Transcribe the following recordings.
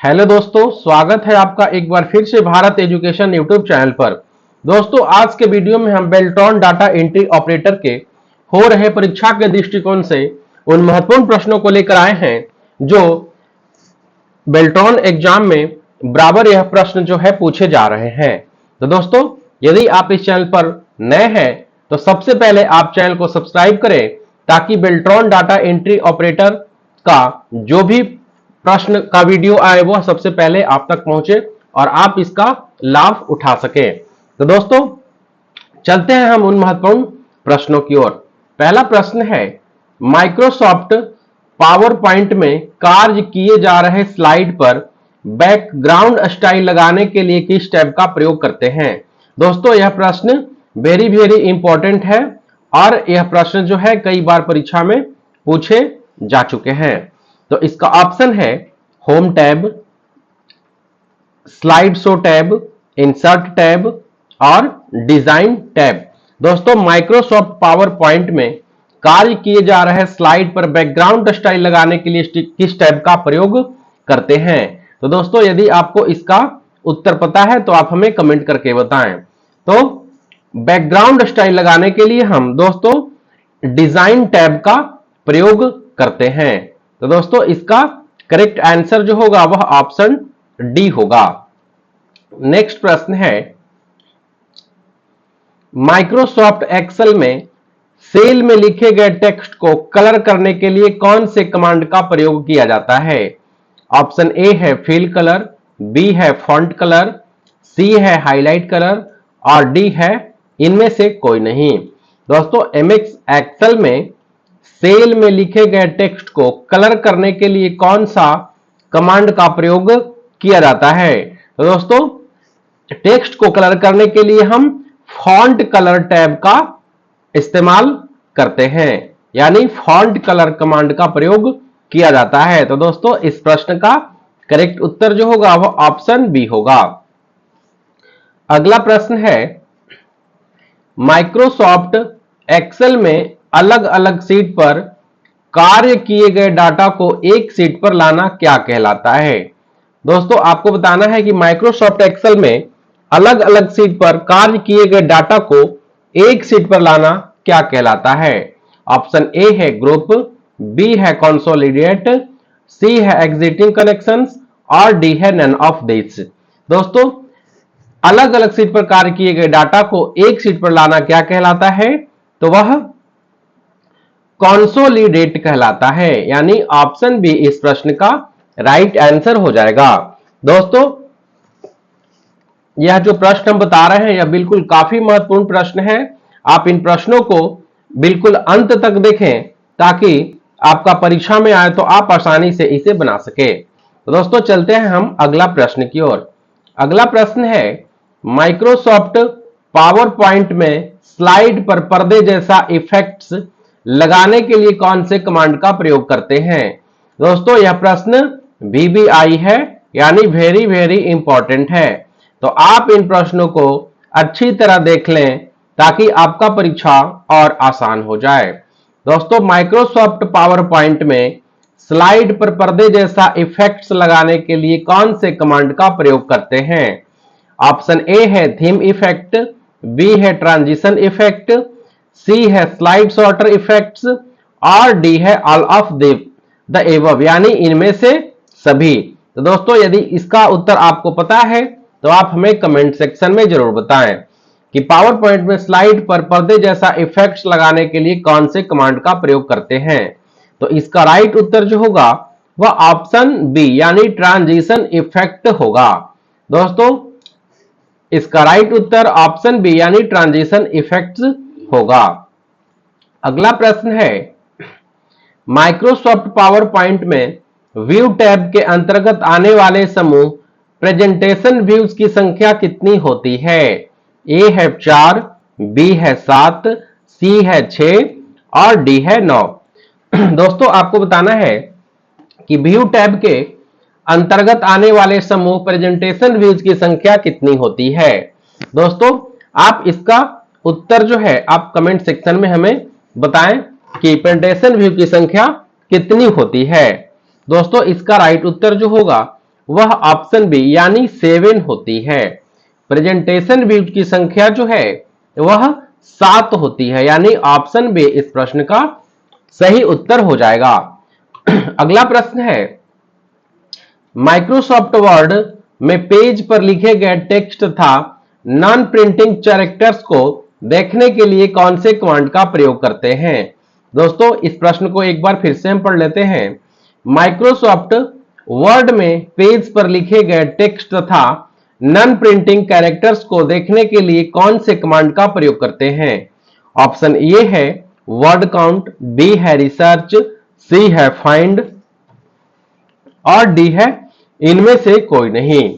Hello दोस्तों, स्वागत है आपका एक बार फिर से भारत एजुकेशन यूट्यूब चैनल पर। दोस्तों, आज के वीडियो में हम बेल्ट्रॉन डाटा एंट्री ऑपरेटर के हो रहे परीक्षा के दृष्टिकोण से उन महत्वपूर्ण प्रश्नों को लेकर आए हैं जो बेल्ट्रॉन एग्जाम में बराबर यह प्रश्न जो है पूछे जा रहे हैं। तो दोस्तों, यदि आप इस चैनल पर नए हैं तो सबसे पहले आप चैनल को सब्सक्राइब करें ताकि बेल्ट्रॉन डाटा एंट्री ऑपरेटर का जो भी प्रश्न का वीडियो आए वह सबसे पहले आप तक पहुंचे और आप इसका लाभ उठा सके। तो दोस्तों, चलते हैं हम उन महत्वपूर्ण प्रश्नों की ओर। पहला प्रश्न है, माइक्रोसॉफ्ट पावर पॉइंट में कार्य किए जा रहे स्लाइड पर बैकग्राउंड स्टाइल लगाने के लिए किस टैब का प्रयोग करते हैं। दोस्तों, यह प्रश्न वेरी वेरी इंपॉर्टेंट है और यह प्रश्न जो है कई बार परीक्षा में पूछे जा चुके हैं। तो इसका ऑप्शन है home tab, slide show tab, insert tab और डिजाइन टैब। दोस्तों, माइक्रोसॉफ्ट पावर पॉइंट में कार्य किए जा रहे स्लाइड पर बैकग्राउंड स्टाइल लगाने के लिए किस टैब का प्रयोग करते हैं। तो दोस्तों, यदि आपको इसका उत्तर पता है तो आप हमें कमेंट करके बताएं। तो बैकग्राउंड स्टाइल लगाने के लिए हम दोस्तों डिजाइन टैब का प्रयोग करते हैं। तो दोस्तों, इसका करेक्ट आंसर जो होगा वह ऑप्शन डी होगा। नेक्स्ट प्रश्न है, माइक्रोसॉफ्ट एक्सेल में सेल में लिखे गए टेक्स्ट को कलर करने के लिए कौन से कमांड का प्रयोग किया जाता है। ऑप्शन ए है फिल कलर, बी है फॉन्ट कलर, सी है हाईलाइट कलर और डी है इनमें से कोई नहीं। दोस्तों, एमएस एक्सेल में सेल में लिखे गए टेक्स्ट को कलर करने के लिए कौन सा कमांड का प्रयोग किया जाता है। तो दोस्तों, टेक्स्ट को कलर करने के लिए हम फॉन्ट कलर टैब का इस्तेमाल करते हैं, यानी फॉन्ट कलर कमांड का प्रयोग किया जाता है। तो दोस्तों, इस प्रश्न का करेक्ट उत्तर जो होगा वह ऑप्शन बी होगा। अगला प्रश्न है, माइक्रोसॉफ्ट एक्सेल में अलग अलग सीट पर कार्य किए गए डाटा को एक सीट पर लाना क्या कहलाता है। दोस्तों, आपको बताना है कि माइक्रोसॉफ्ट एक्सेल में अलग अलग सीट पर कार्य किए गए डाटा को एक सीट पर लाना क्या कहलाता है। ऑप्शन ए है ग्रुप, बी है कंसोलिडेट, सी है एग्जिटिंग कनेक्शंस और डी है नन ऑफ दिस। दोस्तों, अलग अलग सीट पर कार्य किए गए डाटा को एक सीट पर लाना क्या कहलाता है। तो वह कंसोलिडेट कहलाता है, यानी ऑप्शन बी इस प्रश्न का राइट आंसर हो जाएगा। दोस्तों, यह जो प्रश्न हम बता रहे हैं यह बिल्कुल काफी महत्वपूर्ण प्रश्न है। आप इन प्रश्नों को बिल्कुल अंत तक देखें ताकि आपका परीक्षा में आए तो आप आसानी से इसे बना सके। तो दोस्तों, चलते हैं हम अगला प्रश्न की ओर। अगला प्रश्न है, माइक्रोसॉफ्ट पावर पॉइंट में स्लाइड पर पर्दे जैसा इफेक्ट्स लगाने के लिए कौन से कमांड का प्रयोग करते हैं। दोस्तों, यह प्रश्न VBI है, यानी वेरी वेरी इंपॉर्टेंट है। तो आप इन प्रश्नों को अच्छी तरह देख लें ताकि आपका परीक्षा और आसान हो जाए। दोस्तों, माइक्रोसॉफ्ट पावर पॉइंट में स्लाइड पर पर्दे जैसा इफेक्ट्स लगाने के लिए कौन से कमांड का प्रयोग करते हैं। ऑप्शन ए है थीम इफेक्ट, बी है ट्रांजिशन इफेक्ट, सी है स्लाइड सॉर्टर इफेक्ट्स और डी है ऑल ऑफ द एबव, यानी इनमें से सभी। तो दोस्तों, यदि इसका उत्तर आपको पता है तो आप हमें कमेंट सेक्शन में जरूर बताएं कि पावर पॉइंट में स्लाइड पर पर्दे जैसा इफेक्ट्स लगाने के लिए कौन से कमांड का प्रयोग करते हैं। तो इसका राइट उत्तर जो होगा वह ऑप्शन बी यानी ट्रांजिशन इफेक्ट होगा। दोस्तों, इसका राइट उत्तर ऑप्शन बी यानी ट्रांजिशन इफेक्ट्स होगा। अगला प्रश्न है, माइक्रोसॉफ्ट पावर पॉइंट में व्यू टैब के अंतर्गत आने वाले समूह प्रेजेंटेशन व्यूज की संख्या कितनी होती है। ए है 4, बी है 7, सी है 6 और डी है 9। दोस्तों, आपको बताना है कि व्यू टैब के अंतर्गत आने वाले समूह प्रेजेंटेशन व्यूज की संख्या कितनी होती है। दोस्तों, आप इसका उत्तर जो है आप कमेंट सेक्शन में हमें बताएं कि प्रेजेंटेशन व्यू की संख्या कितनी होती है। दोस्तों, इसका राइट उत्तर जो होगा वह ऑप्शन बी यानी 7 होती है। प्रेजेंटेशन व्यू की संख्या जो है वह 7 होती है, यानी ऑप्शन बी इस प्रश्न का सही उत्तर हो जाएगा। अगला प्रश्न है, माइक्रोसॉफ्ट वर्ड में पेज पर लिखे गए टेक्स्ट तथा नॉन प्रिंटिंग कैरेक्टर्स को देखने के लिए कौन से कमांड का प्रयोग करते हैं। दोस्तों इस प्रश्न को एक बार फिर से हम पढ़ लेते हैं। माइक्रोसॉफ्ट वर्ड में पेज पर लिखे गए टेक्स्ट तथा नॉन प्रिंटिंग कैरेक्टर्स को देखने के लिए कौन से कमांड का प्रयोग करते हैं। ऑप्शन ए है वर्ड काउंट, बी है रिसर्च, सी है फाइंड और डी है इनमें से कोई नहीं।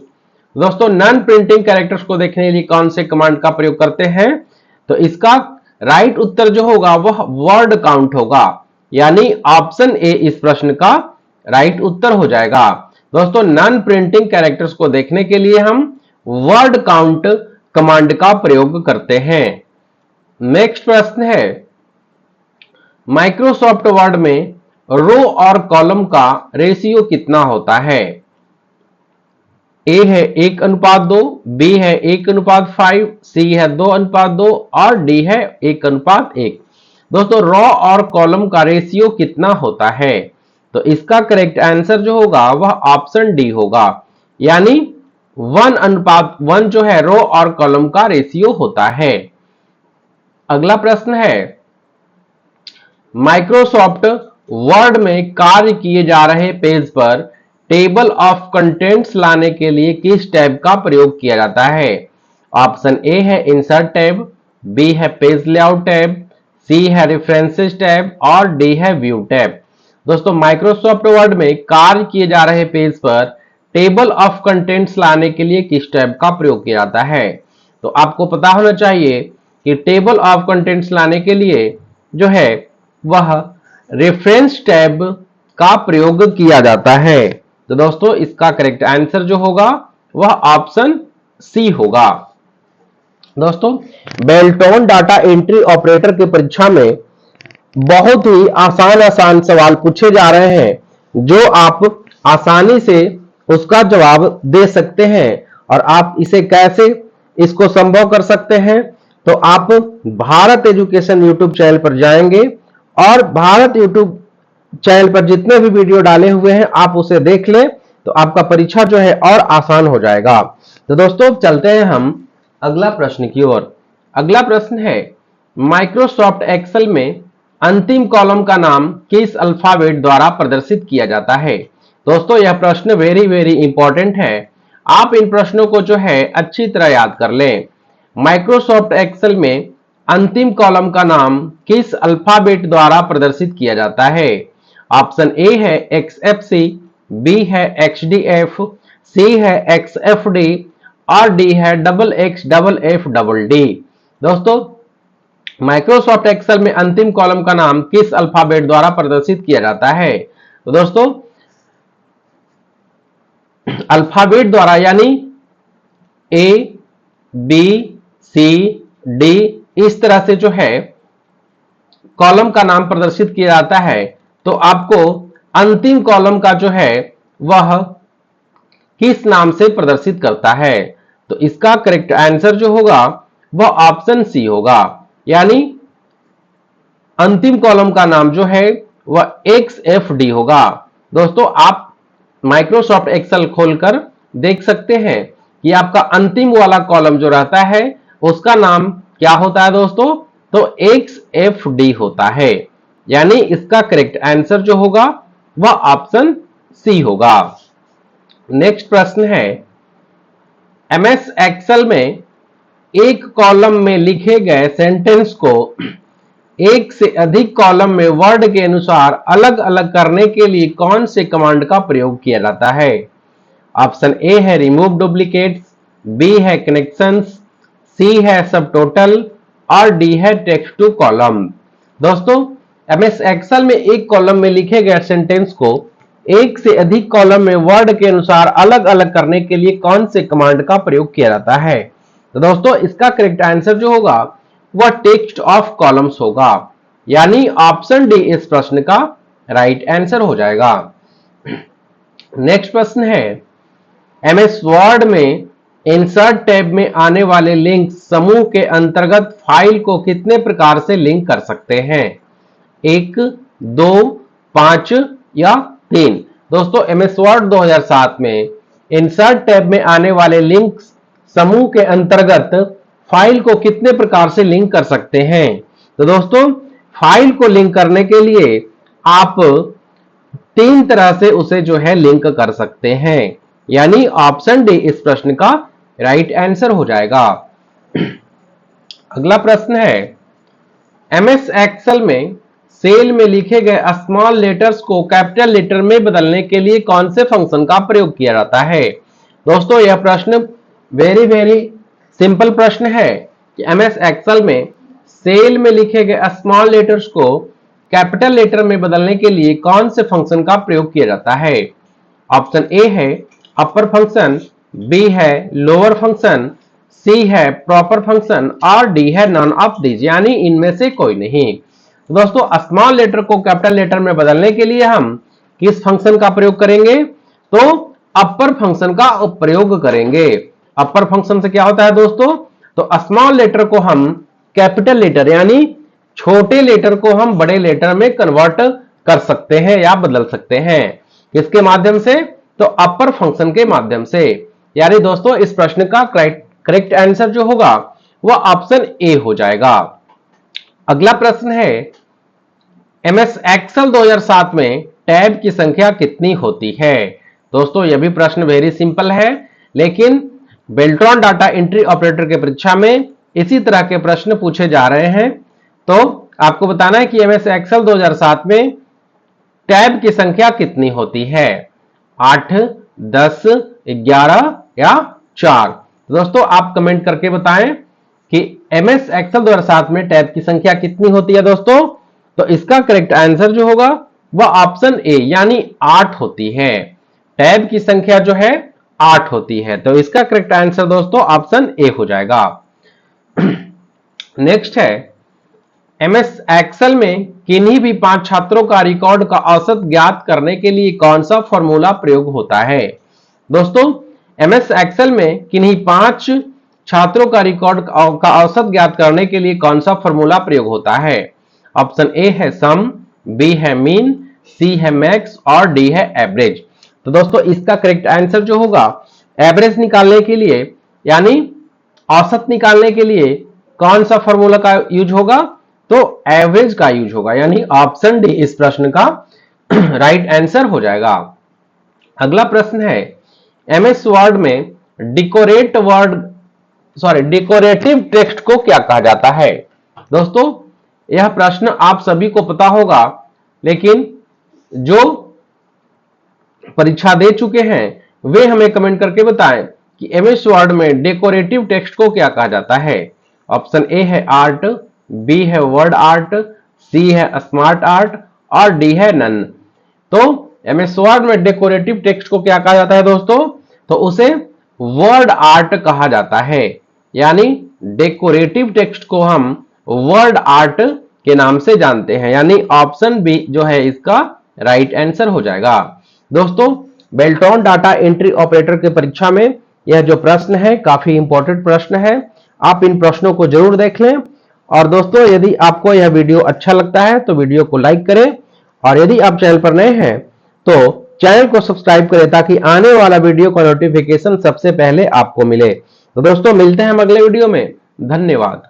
दोस्तों नॉन प्रिंटिंग कैरेक्टर्स को देखने के लिए कौन से कमांड का प्रयोग करते हैं, तो इसका राइट उत्तर जो होगा वह वर्ड काउंट होगा, यानी ऑप्शन ए इस प्रश्न का राइट उत्तर हो जाएगा। दोस्तों नॉन प्रिंटिंग कैरेक्टर्स को देखने के लिए हम वर्ड काउंट कमांड का प्रयोग करते हैं। नेक्स्ट प्रश्न है, माइक्रोसॉफ्ट वर्ड में रो और कॉलम का रेशियो कितना होता है। ए है 1:2, बी है 1:5, सी है 2:2 और डी है 1:1। दोस्तों रो और कॉलम का रेशियो कितना होता है, तो इसका करेक्ट आंसर जो होगा वह ऑप्शन डी होगा, यानी 1:1 जो है रो और कॉलम का रेशियो होता है। अगला प्रश्न है, माइक्रोसॉफ्ट वर्ड में कार्य किए जा रहे पेज पर टेबल ऑफ कंटेंट्स लाने के लिए किस टैब का प्रयोग किया जाता है। ऑप्शन ए है इंसर्ट टैब, बी है पेज लेआउट टैब, सी है रेफरेंसेस टैब और डी है व्यू टैब। दोस्तों माइक्रोसॉफ्ट वर्ड में कार्य किए जा रहे पेज पर टेबल ऑफ कंटेंट्स लाने के लिए किस टैब का प्रयोग किया जाता है, तो आपको पता होना चाहिए कि टेबल ऑफ कंटेंट्स लाने के लिए जो है वह रेफरेंस टैब का प्रयोग किया जाता है। तो दोस्तों इसका करेक्ट आंसर जो होगा वह ऑप्शन सी होगा। दोस्तों बेल्टोन डाटा एंट्री ऑपरेटर की परीक्षा में बहुत ही आसान सवाल पूछे जा रहे हैं जो आप आसानी से उसका जवाब दे सकते हैं। और आप इसे कैसे इसको संभव कर सकते हैं, तो आप भारत एजुकेशन यूट्यूब चैनल पर जाएंगे और भारत यूट्यूब चैनल पर जितने भी वीडियो डाले हुए हैं आप उसे देख लें, तो आपका परीक्षा जो है और आसान हो जाएगा। तो दोस्तों चलते हैं हम अगला प्रश्न की ओर। अगला प्रश्न है, माइक्रोसॉफ्ट एक्सेल में अंतिम कॉलम का नाम किस अल्फाबेट द्वारा प्रदर्शित किया जाता है। दोस्तों यह प्रश्न वेरी इंपॉर्टेंट है, आप इन प्रश्नों को जो है अच्छी तरह याद कर लें। माइक्रोसॉफ्ट एक्सेल में अंतिम कॉलम का नाम किस अल्फाबेट द्वारा प्रदर्शित किया जाता है। ऑप्शन ए है XFC, बी है XDF, सी है XFD और डी है XXFFD। दोस्तों माइक्रोसॉफ्ट एक्सेल में अंतिम कॉलम का नाम किस अल्फाबेट द्वारा प्रदर्शित किया जाता है, तो दोस्तों अल्फाबेट द्वारा, यानी A, B, C, D इस तरह से जो है कॉलम का नाम प्रदर्शित किया जाता है, तो आपको अंतिम कॉलम का जो है वह किस नाम से प्रदर्शित करता है, तो इसका करेक्ट आंसर जो होगा वह ऑप्शन सी होगा, यानी अंतिम कॉलम का नाम जो है वह XFD होगा। दोस्तों आप माइक्रोसॉफ्ट एक्सेल खोलकर देख सकते हैं कि आपका अंतिम वाला कॉलम जो रहता है उसका नाम क्या होता है दोस्तों, तो XFD होता है, यानी इसका करेक्ट आंसर जो होगा वह ऑप्शन सी होगा। नेक्स्ट प्रश्न है, MS एक्सेल में एक कॉलम में लिखे गए सेंटेंस को एक से अधिक कॉलम में वर्ड के अनुसार अलग अलग करने के लिए कौन से कमांड का प्रयोग किया जाता है। ऑप्शन ए है रिमूव डुप्लीकेट्स, बी है कनेक्शंस, सी है सब टोटल और डी है टेक्स्ट टू कॉलम। दोस्तों MS एक्सेल में एक कॉलम में लिखे गए सेंटेंस को एक से अधिक कॉलम में वर्ड के अनुसार अलग अलग करने के लिए कौन से कमांड का प्रयोग किया जाता है, तो दोस्तों इसका करेक्ट आंसर जो होगा वह टेक्स्ट ऑफ कॉलम्स होगा, यानी ऑप्शन डी इस प्रश्न का राइट आंसर हो जाएगा। नेक्स्ट प्रश्न है, एमएस वर्ड में इंसर्ट टैब में आने वाले लिंक समूह के अंतर्गत फाइल को कितने प्रकार से लिंक कर सकते हैं? 1, 2, 5 या 3? दोस्तों एमएस वर्ड 2007 में इंसर्ट टैब में आने वाले लिंक समूह के अंतर्गत फाइल को कितने प्रकार से लिंक कर सकते हैं? तो दोस्तों फाइल को लिंक करने के लिए आप 3 तरह से उसे जो है लिंक कर सकते हैं, यानी ऑप्शन डी इस प्रश्न का राइट आंसर हो जाएगा। अगला प्रश्न है, एमएस एक्सेल में सेल में लिखे गए स्मॉल लेटर्स को कैपिटल लेटर में बदलने के लिए कौन से फंक्शन का प्रयोग किया जाता है? दोस्तों यह प्रश्न वेरी सिंपल प्रश्न है कि एमएस एक्सेल में सेल में लिखे गए स्मॉल लेटर्स को कैपिटल लेटर में बदलने के लिए कौन से फंक्शन का प्रयोग किया जाता है? ऑप्शन ए है अपर फंक्शन, बी है लोअर फंक्शन, सी है प्रॉपर फंक्शन और डी है नॉन ऑफ दीज, यानी इनमें से कोई नहीं। तो दोस्तों स्मॉल लेटर को कैपिटल लेटर में बदलने के लिए हम किस फंक्शन का प्रयोग करेंगे? तो अपर फंक्शन का प्रयोग करेंगे। अपर फंक्शन से क्या होता है दोस्तों? तो स्मॉल लेटर को हम कैपिटल लेटर यानी छोटे लेटर को हम बड़े लेटर में कन्वर्ट कर सकते हैं या बदल सकते हैं। किसके माध्यम से? तो अपर फंक्शन के माध्यम से। यानी दोस्तों इस प्रश्न का करेक्ट आंसर जो होगा वह ऑप्शन ए हो जाएगा। अगला प्रश्न है, एमएस एक्सेल 2007 में टैब की संख्या कितनी होती है? दोस्तों यह भी प्रश्न वेरी सिंपल है, लेकिन बेल्ट्रॉन डाटा एंट्री ऑपरेटर के परीक्षा में इसी तरह के प्रश्न पूछे जा रहे हैं। तो आपको बताना है कि एमएस एक्सेल 2007 में टैब की संख्या कितनी होती है? 8, 10, 11 या 4? दोस्तों आप कमेंट करके बताएं कि एमएस एक्सेल 2007 में टैब की संख्या कितनी होती है दोस्तों? तो इसका करेक्ट आंसर जो होगा वह ऑप्शन ए यानी 8 होती है। टैब की संख्या जो है 8 होती है, तो इसका करेक्ट आंसर दोस्तों ऑप्शन ए हो जाएगा। नेक्स्ट है, एमएस एक्सेल में किन्हीं भी 5 छात्रों का रिकॉर्ड का औसत ज्ञात करने के लिए कौन सा फॉर्मूला प्रयोग होता है? दोस्तों एमएस एक्सेल में किन्हीं 5 छात्रों का रिकॉर्ड का औसत ज्ञात करने के लिए कौन सा फॉर्मूला प्रयोग होता है? ऑप्शन ए है सम, बी है मीन, सी है मैक्स और डी है एवरेज। तो दोस्तों इसका करेक्ट आंसर जो होगा एवरेज निकालने के लिए यानी औसत निकालने के लिए कौन सा फॉर्मूला का यूज होगा? तो एवरेज का यूज होगा, यानी ऑप्शन डी इस प्रश्न का राइट आंसर हो जाएगा। अगला प्रश्न है, एमएस वर्ड में डेकोरेटिव टेक्स्ट को क्या कहा जाता है? दोस्तों यह प्रश्न आप सभी को पता होगा, लेकिन जो परीक्षा दे चुके हैं वे हमें कमेंट करके बताएं कि एमएस वर्ड में डेकोरेटिव टेक्स्ट को क्या कहा जाता है। ऑप्शन ए है आर्ट, बी है वर्ड आर्ट, सी है स्मार्ट आर्ट और डी है नन। तो एमएस वर्ड में डेकोरेटिव टेक्स्ट को क्या कहा जाता है दोस्तों? तो उसे वर्ड आर्ट कहा जाता है, यानी डेकोरेटिव टेक्स्ट को हम वर्ड आर्ट के नाम से जानते हैं, यानी ऑप्शन बी जो है इसका राइट आंसर हो जाएगा। दोस्तों बेल्ट्रॉन डाटा एंट्री ऑपरेटर के परीक्षा में यह जो प्रश्न है काफी इंपॉर्टेंट प्रश्न है, आप इन प्रश्नों को जरूर देख लें। और दोस्तों यदि आपको यह वीडियो अच्छा लगता है तो वीडियो को लाइक करें, और यदि आप चैनल पर नए हैं तो चैनल को सब्सक्राइब करें ताकि आने वाला वीडियो का नोटिफिकेशन सबसे पहले आपको मिले। तो दोस्तों मिलते हैं हम अगले वीडियो में। धन्यवाद।